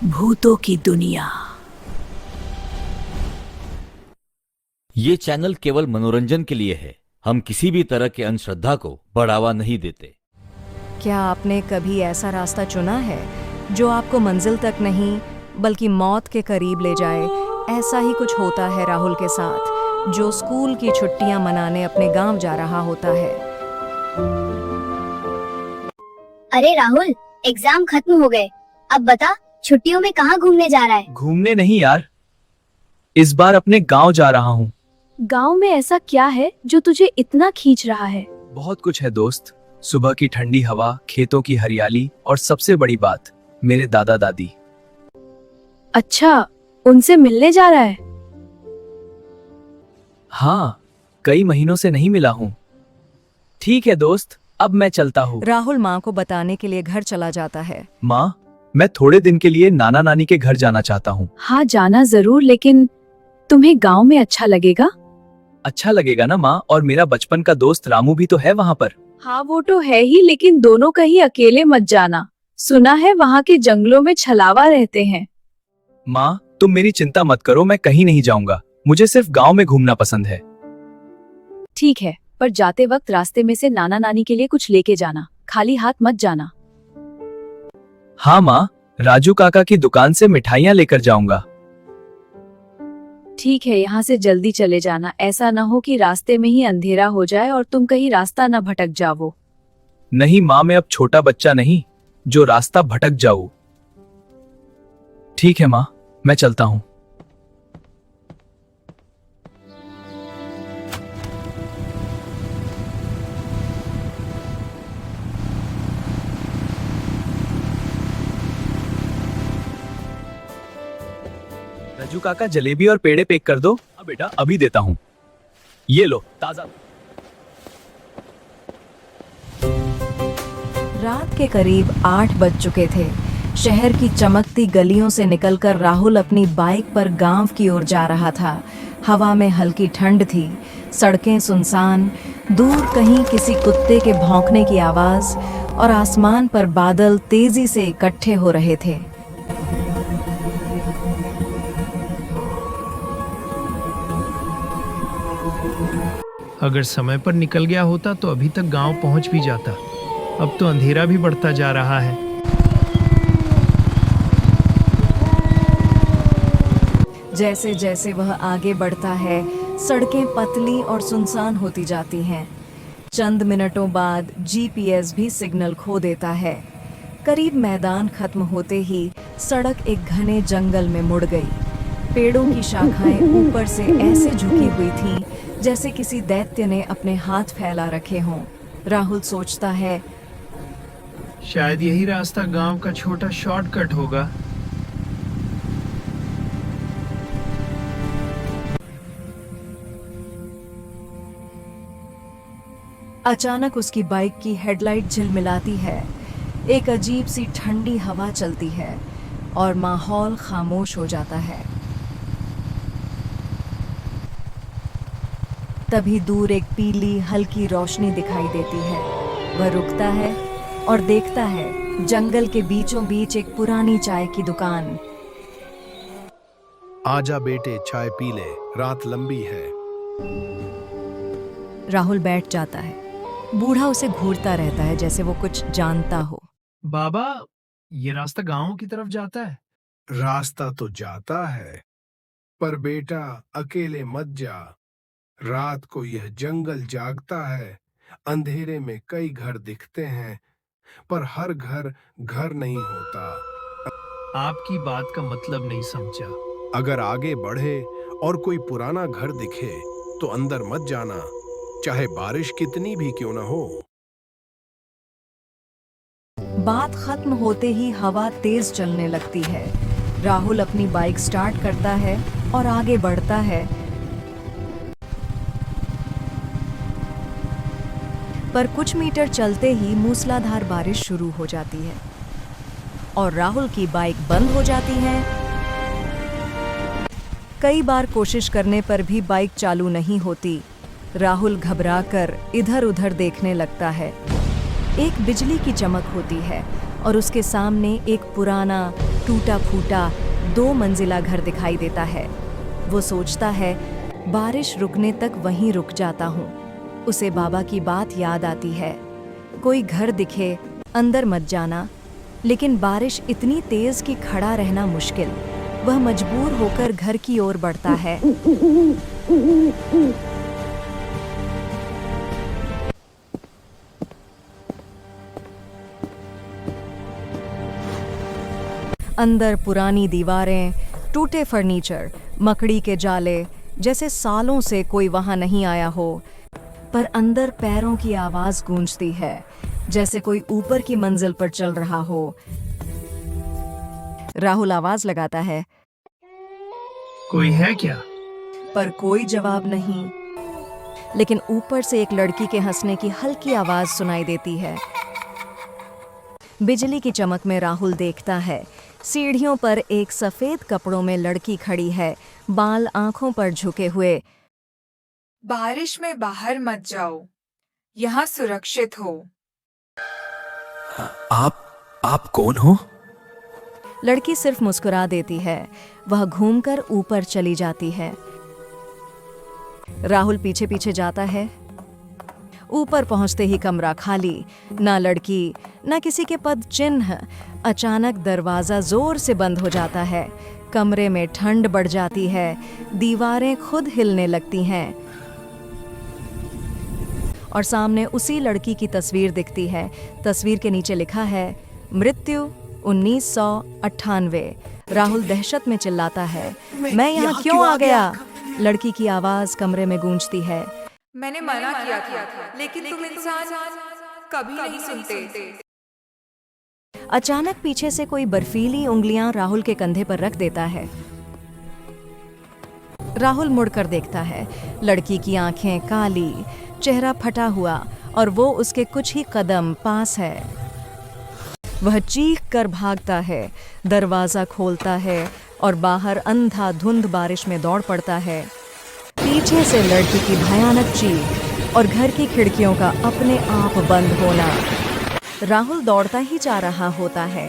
भूतों की दुनिया। ये चैनल केवल मनोरंजन के लिए है। हम किसी भी तरह के अंधश्रद्धा को बढ़ावा नहीं देते। क्या आपने कभी ऐसा रास्ता चुना है जो आपको मंजिल तक नहीं बल्कि मौत के करीब ले जाए? ऐसा ही कुछ होता है राहुल के साथ, जो स्कूल की छुट्टियां मनाने अपने गांव जा रहा होता है। अरे राहुल, एग्जाम खत्म हो गए, अब बता छुट्टियों में कहाँ घूमने जा रहा है? घूमने नहीं यार, इस बार अपने गांव जा रहा हूँ। गांव में ऐसा क्या है जो तुझे इतना खींच रहा है? बहुत कुछ है दोस्त। सुबह की ठंडी हवा, खेतों की हरियाली और सबसे बड़ी बात, मेरे दादा दादी। अच्छा, उनसे मिलने जा रहा है? हाँ, कई महीनों से नहीं मिला हूँ। ठीक है दोस्त, अब मैं चलता हूँ। राहुल माँ को बताने के लिए घर चला जाता है। माँ, मैं थोड़े दिन के लिए नाना नानी के घर जाना चाहता हूँ। हाँ जाना जरूर, लेकिन तुम्हें गांव में अच्छा लगेगा? अच्छा लगेगा ना माँ, और मेरा बचपन का दोस्त रामू भी तो है वहाँ पर। हाँ वो तो है ही, लेकिन दोनों कहीं अकेले मत जाना। सुना है वहाँ के जंगलों में छलावा रहते हैं। माँ, तुम मेरी चिंता मत करो, मैं कहीं नहीं जाऊंगा। मुझे सिर्फ गांव में घूमना पसंद है। ठीक है, पर जाते वक्त रास्ते में से नाना नानी के लिए कुछ लेके जाना, खाली हाथ मत जाना। हाँ माँ, राजू काका की दुकान से मिठाइयाँ लेकर जाऊंगा। ठीक है, यहाँ से जल्दी चले जाना, ऐसा न हो कि रास्ते में ही अंधेरा हो जाए और तुम कहीं रास्ता न भटक जाओ। नहीं माँ, मैं अब छोटा बच्चा नहीं जो रास्ता भटक जाऊं। ठीक है माँ, मैं चलता हूँ। राजू काका, जलेबी और पेड़े पैक कर दो। हाँ बेटा, अभी देता हूँ। ये लो, ताजा। रात के करीब 8 बज चुके थे। शहर की चमकती गलियों से निकलकर राहुल अपनी बाइक पर गांव की ओर जा रहा था। हवा में हल्की ठंड थी, सड़कें सुनसान, दूर कहीं किसी कुत्ते के भौंकने की आवाज, और आसमान पर बादल तेजी से इकट्ठे हो रहे थे। अगर समय पर निकल गया होता तो अभी तक गांव पहुंच भी जाता। अब तो अंधेरा भी बढ़ता जा रहा है। जैसे जैसे वह आगे बढ़ता है, सड़कें पतली और सुनसान होती जाती हैं। चंद मिनटों बाद जीपीएस भी सिग्नल खो देता है। करीब मैदान खत्म होते ही सड़क एक घने जंगल में मुड़ गई। पेड़ों की शाखाएं ऊपर से ऐसे झुकी हुई थीं जैसे किसी दैत्य ने अपने हाथ फैला रखे हों। राहुल सोचता है, शायद यही रास्ता गांव का छोटा शॉर्टकट होगा। अचानक उसकी बाइक की हेडलाइट झिलमिलाती है। एक अजीब सी ठंडी हवा चलती है और माहौल खामोश हो जाता है। तभी दूर एक पीली हल्की रोशनी दिखाई देती है। वह रुकता है और देखता है जंगल के बीचों बीच एक पुरानी चाय की दुकान। आजा बेटे, चाय पी ले, रात लंबी है। राहुल बैठ जाता है। बूढ़ा उसे घूरता रहता है जैसे वो कुछ जानता हो। बाबा, ये रास्ता गांव की तरफ जाता है। रास्ता तो जाता है, पर बेटा अकेले मत जा। रात को यह जंगल जागता है। अंधेरे में कई घर दिखते हैं, पर हर घर घर नहीं होता। आपकी बात का मतलब नहीं समझा। अगर आगे बढ़े और कोई पुराना घर दिखे तो अंदर मत जाना, चाहे बारिश कितनी भी क्यों न हो। बात खत्म होते ही हवा तेज चलने लगती है। राहुल अपनी बाइक स्टार्ट करता है और आगे बढ़ता है, पर कुछ मीटर चलते ही मूसलाधार बारिश शुरू हो जाती है और राहुल की बाइक बंद हो जाती है। कई बार कोशिश करने पर भी बाइक चालू नहीं होती। राहुल घबराकर इधर-उधर देखने लगता है। एक बिजली की चमक होती है और उसके सामने एक पुराना टूटा फूटा 2 मंजिला घर दिखाई देता है। वो सोचता है बारिश रुकने तक वहीं रुक जाता हूँ। उसे बाबा की बात याद आती है, कोई घर दिखे अंदर मत जाना। लेकिन बारिश इतनी तेज कि खड़ा रहना मुश्किल। वह मजबूर होकर घर की ओर बढ़ता है। अंदर पुरानी दीवारें, टूटे फर्नीचर, मकड़ी के जाले, जैसे सालों से कोई वहां नहीं आया हो। पर अंदर पैरों की आवाज गूंजती है, जैसे कोई ऊपर की मंजिल पर चल रहा हो। राहुल आवाज लगाता है, कोई है क्या? पर कोई जवाब नहीं। लेकिन ऊपर से एक लड़की के हंसने की हल्की आवाज सुनाई देती है। बिजली की चमक में राहुल देखता है, सीढ़ियों पर एक सफेद कपड़ों में लड़की खड़ी है, बाल आंखों पर झुके हुए। बारिश में बाहर मत जाओ, यहाँ सुरक्षित हो। आप कौन हो? लड़की सिर्फ मुस्कुरा देती है। वह घूमकर ऊपर चली जाती है। राहुल पीछे पीछे जाता है। ऊपर पहुंचते ही कमरा खाली, ना लड़की, ना किसी के पद चिन्ह। अचानक दरवाजा जोर से बंद हो जाता है। कमरे में ठंड बढ़ जाती है, दीवारें खुद हिलने लगती हैं और सामने उसी लड़की की तस्वीर दिखती है। तस्वीर के नीचे लिखा है मृत्यु 1998। राहुल दहशत में चिल्लाता है, मैं यहाँ क्यों आ गया? लड़की की आवाज कमरे में गूंजती है, मैंने मना किया था, लेकिन तुम इंसान कभी नहीं सुनते। अचानक पीछे से कोई बर्फीली उंगलियां राहुल के कंधे पर रख देता है। राहुल मुड़कर देखता है। लड़की की आंखें काली, चेहरा फटा हुआ और वो उसके कुछ ही कदम पास है। वह चीख कर भागता है, दरवाजा खोलता है और बाहर अंधाधुंध बारिश में दौड़ पड़ता है। पीछे से लड़की की भयानक चीख और घर की खिड़कियों का अपने आप बंद होना। राहुल दौड़ता ही जा रहा होता है।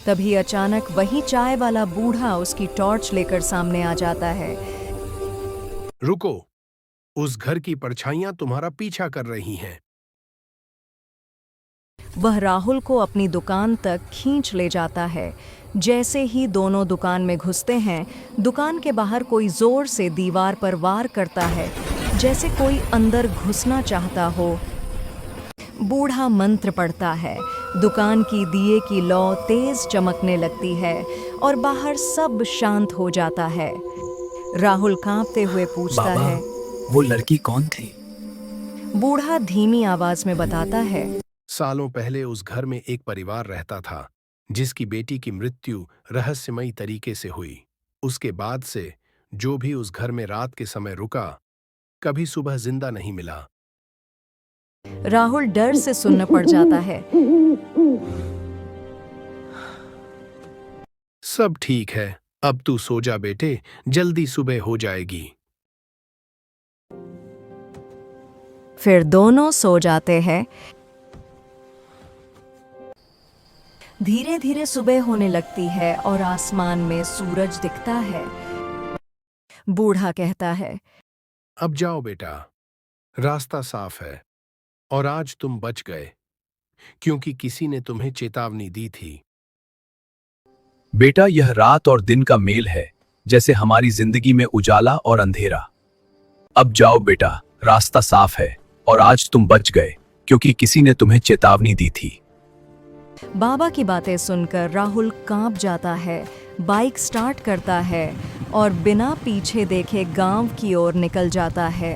तभी अचानक वही चाय वाला बूढ़ा उसकी टॉर्च लेकर सामने आ जाता है। रुको, उस घर की परछाइयां तुम्हारा पीछा कर रही हैं। वह राहुल को अपनी दुकान तक खींच ले जाता है। जैसे ही दोनों दुकान में घुसते हैं, दुकान के बाहर कोई जोर से दीवार पर वार करता है, जैसे कोई अंदर घुसना चाहता हो। बूढ़ा मंत्र पढ़ता है। दुकान की दिए की लौ तेज चमकने लगती है और बाहर सब शांत हो जाता है। राहुल कांपते हुए पूछता बाबा, है, वो लड़की कौन थी? बूढ़ा धीमी आवाज में बताता है, सालों पहले उस घर में एक परिवार रहता था जिसकी बेटी की मृत्यु रहस्यमयी तरीके से हुई। उसके बाद से जो भी उस घर में रात के समय रुका, कभी सुबह जिंदा नहीं मिला। राहुल डर से सुन्न पड़ जाता है। सब ठीक है, अब तू सो जा बेटे, जल्दी सुबह हो जाएगी। फिर दोनों सो जाते हैं। धीरे धीरे सुबह होने लगती है और आसमान में सूरज दिखता है। बूढ़ा कहता है, अब जाओ बेटा, रास्ता साफ है और आज तुम बच गए क्योंकि किसी ने तुम्हें चेतावनी दी थी। बेटा, यह रात और दिन का मेल है, जैसे हमारी जिंदगी में उजाला और अंधेरा। अब जाओ बेटा, रास्ता साफ है और आज तुम बच गए क्योंकि किसी ने तुम्हें चेतावनी दी थी। बाबा की बातें सुनकर राहुल कांप जाता है, बाइक स्टार्ट करता है और बिना पीछे देखे गांव की ओर निकल जाता है।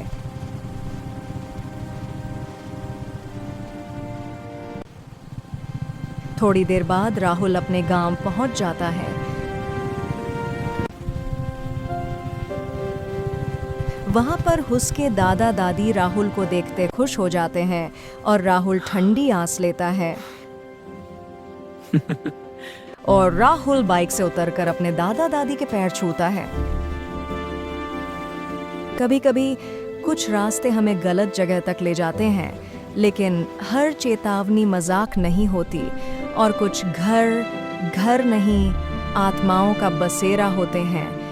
थोड़ी देर बाद राहुल अपने गांव पहुंच जाता है। वहां पर उसके दादा दादी राहुल को देखते खुश हो जाते हैं और राहुल ठंडी आंस लेता है। और राहुल बाइक से उतरकर अपने दादा दादी के पैर छूता है। कभी कभी कुछ रास्ते हमें गलत जगह तक ले जाते हैं, लेकिन हर चेतावनी मजाक नहीं होती और कुछ घर घर नहीं आत्माओं का बसेरा होते हैं